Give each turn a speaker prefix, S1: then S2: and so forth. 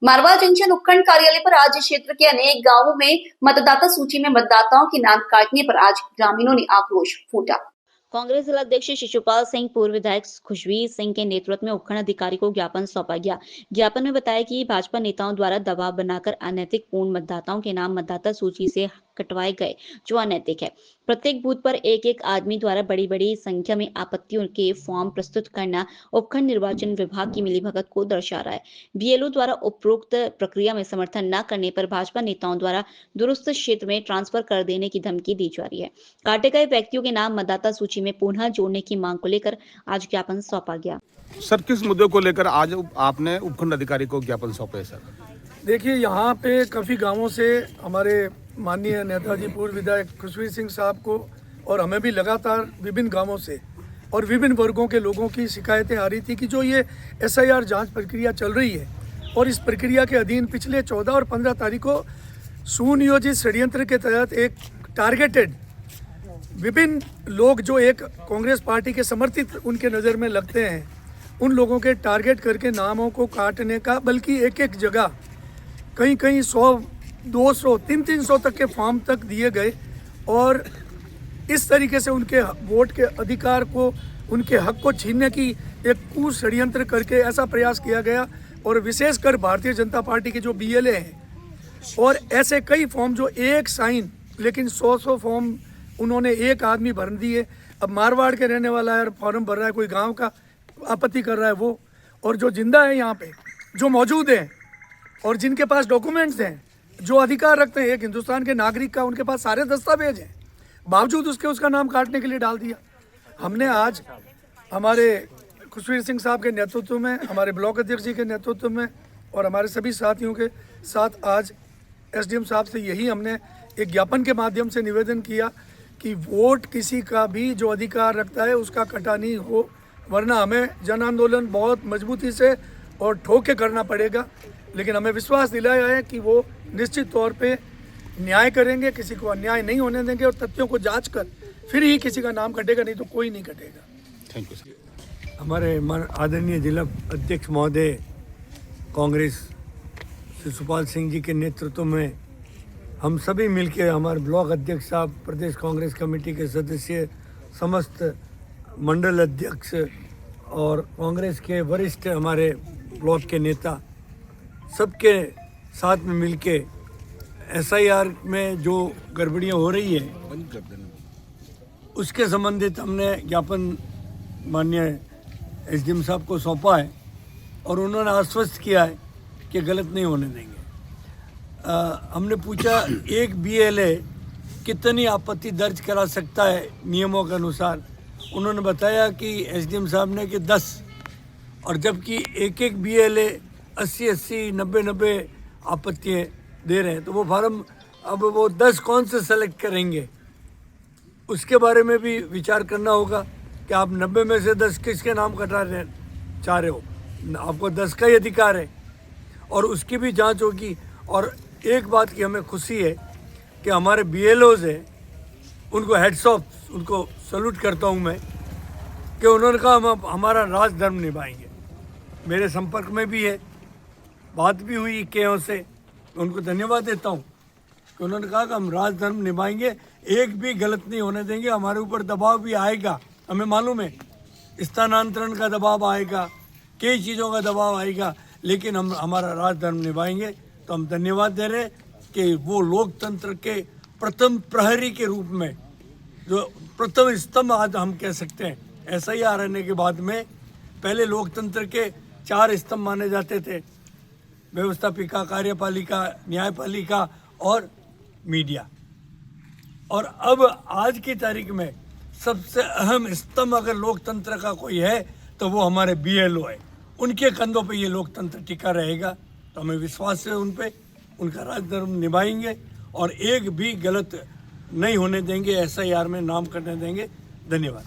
S1: Marwar junction उपखंड कार्यालय पर आज क्षेत्र के अनेक गांवों में मतदाता सूची में मतदाताओं के नाम काटने पर आज ग्रामीणों ने आक्रोश फूटा।
S2: कांग्रेस जिला अध्यक्ष शिशुपाल सिंह, पूर्व विधायक खुशवीर सिंह के नेतृत्व में उपखंड अधिकारी को ज्ञापन सौंपा गया। ज्ञापन में बताया कि भाजपा नेताओं द्वारा दबाव बनाकर अनैतिक पूर्ण मतदाताओं के नाम मतदाता सूची से कटवाए गए, जो अनैतिक है। प्रत्येक बूथ पर एक एक आदमी द्वारा बड़ी बड़ी संख्या में आपत्तियों के फॉर्म प्रस्तुत करना उपखंड निर्वाचन विभाग की मिलीभगत को दर्शा रहा है। बीएलओ द्वारा उपरोक्त प्रक्रिया में समर्थन न करने पर भाजपा नेताओं द्वारा दुरुस्त क्षेत्र में ट्रांसफर कर देने की धमकी दी जा रही है। काटे गए व्यक्तियों के नाम मतदाता सूची में पुनः जोड़ने की मांग को लेकर आज ज्ञापन सौंपा गया।
S3: सर, किस मुद्दे को लेकर आज आपने उपखंड अधिकारी को ज्ञापन सौंपे? सर
S4: देखिए, यहाँ पे काफ़ी गांवों से हमारे माननीय नेताजी पूर्व विधायक खुशवीर सिंह साहब को और हमें भी लगातार विभिन्न गांवों से और विभिन्न वर्गों के लोगों की शिकायतें आ रही थी कि जो ये एसआईआर जांच प्रक्रिया चल रही है और इस प्रक्रिया के अधीन पिछले 14 और 15 तारीख को सुनियोजित षड्यंत्र के तहत एक टारगेटेड विभिन्न लोग जो एक कांग्रेस पार्टी के समर्थित उनके नज़र में लगते हैं, उन लोगों के टारगेट करके नामों को काटने का, बल्कि एक एक जगह कहीं कहीं 100, 200, 300 तक के फॉर्म तक दिए गए और इस तरीके से उनके वोट के अधिकार को, उनके हक को छीनने की एक षड्यंत्र करके ऐसा प्रयास किया गया। और विशेषकर भारतीय जनता पार्टी के जो बीएलए हैं और ऐसे कई फॉर्म जो एक साइन, लेकिन 100 फॉर्म उन्होंने एक आदमी भर दिए। अब मारवाड़ के रहने वाला है, फॉर्म भर रहा है, कोई गांव का आपत्ति कर रहा है वो, और जो जिंदा है यहाँ पे, जो मौजूद है और जिनके पास डॉक्यूमेंट्स हैं, जो अधिकार रखते हैं एक हिंदुस्तान के नागरिक का, उनके पास सारे दस्तावेज हैं, बावजूद उसका नाम काटने के लिए डाल दिया। हमने आज हमारे खुशवीर सिंह साहब के नेतृत्व में, हमारे ब्लॉक अध्यक्ष जी के नेतृत्व में और हमारे सभी साथियों के साथ आज एसडीएम साहब से यही हमने एक ज्ञापन के माध्यम से निवेदन किया कि वोट किसी का भी जो अधिकार रखता है उसका कटा नहीं हो, वरना हमें जन आंदोलन बहुत मजबूती से और ठोक के करना पड़ेगा। लेकिन हमें विश्वास दिलाया है कि वो निश्चित तौर पे न्याय करेंगे, किसी को अन्याय नहीं होने देंगे और तथ्यों को जांच कर फिर ही किसी का नाम कटेगा, नहीं तो कोई नहीं कटेगा।
S3: Thank you sir.
S4: हमारे आदरणीय जिला अध्यक्ष महोदय कांग्रेस शिशुपाल सिंह जी के नेतृत्व में हम सभी मिलकर, हमारे ब्लॉक अध्यक्ष साहब, प्रदेश कांग्रेस कमेटी के सदस्य, समस्त मंडल अध्यक्ष और कांग्रेस के वरिष्ठ हमारे ब्लॉक के नेता, सबके साथ में मिलके एसआईआर में जो गड़बड़ियाँ हो रही है उसके संबंधित हमने ज्ञापन माननीय एसडीएम साहब को सौंपा है और उन्होंने आश्वस्त किया है कि गलत नहीं होने देंगे। हमने पूछा एक बीएलए कितनी आपत्ति दर्ज करा सकता है नियमों के अनुसार। उन्होंने बताया कि एसडीएम साहब ने कि 10, और जबकि एक एक बीएलए 80, 90 आपत्तियाँ दे रहे हैं, तो वो फार्म अब वो 10 कौन से सेलेक्ट करेंगे, उसके बारे में भी विचार करना होगा कि आप 90 में से 10 किसके नाम कटा चाह रहे हो। आपको 10 का ही अधिकार है और उसकी भी जांच होगी। और एक बात की हमें खुशी है कि हमारे बीएलओज हैं, उनको हेड्स ऑफ, उनको सैल्यूट करता हूं मैं कि उन्होंने कहा हम हमारा राज धर्म निभाएंगे। मेरे संपर्क में भी है, बात भी हुई केओ से, उनको धन्यवाद देता हूं कि उन्होंने कहा कि हम राज धर्म निभाएंगे, एक भी गलत नहीं होने देंगे। हमारे ऊपर दबाव भी आएगा, हमें मालूम है, स्थानांतरण का दबाव आएगा, कई चीज़ों का दबाव आएगा, लेकिन हम हमारा राज धर्म निभाएंगे। तो हम धन्यवाद दे रहे कि वो लोकतंत्र के प्रथम प्रहरी के रूप में, जो प्रथम स्तंभ आज हम कह सकते हैं, एसआईआर आने के बाद में पहले लोकतंत्र के 4 स्तंभ माने जाते थे, व्यवस्थापिका, कार्यपालिका, न्यायपालिका और मीडिया। और अब आज की तारीख में सबसे अहम स्तंभ अगर लोकतंत्र का कोई है तो वो हमारे बीएलओ है। उनके कंधों पे ये लोकतंत्र टिका रहेगा। तो हमें विश्वास है उन पे, उनका राजधर्म निभाएंगे और एक भी गलत नहीं होने देंगे, एसआईआर में नाम करने देंगे। धन्यवाद।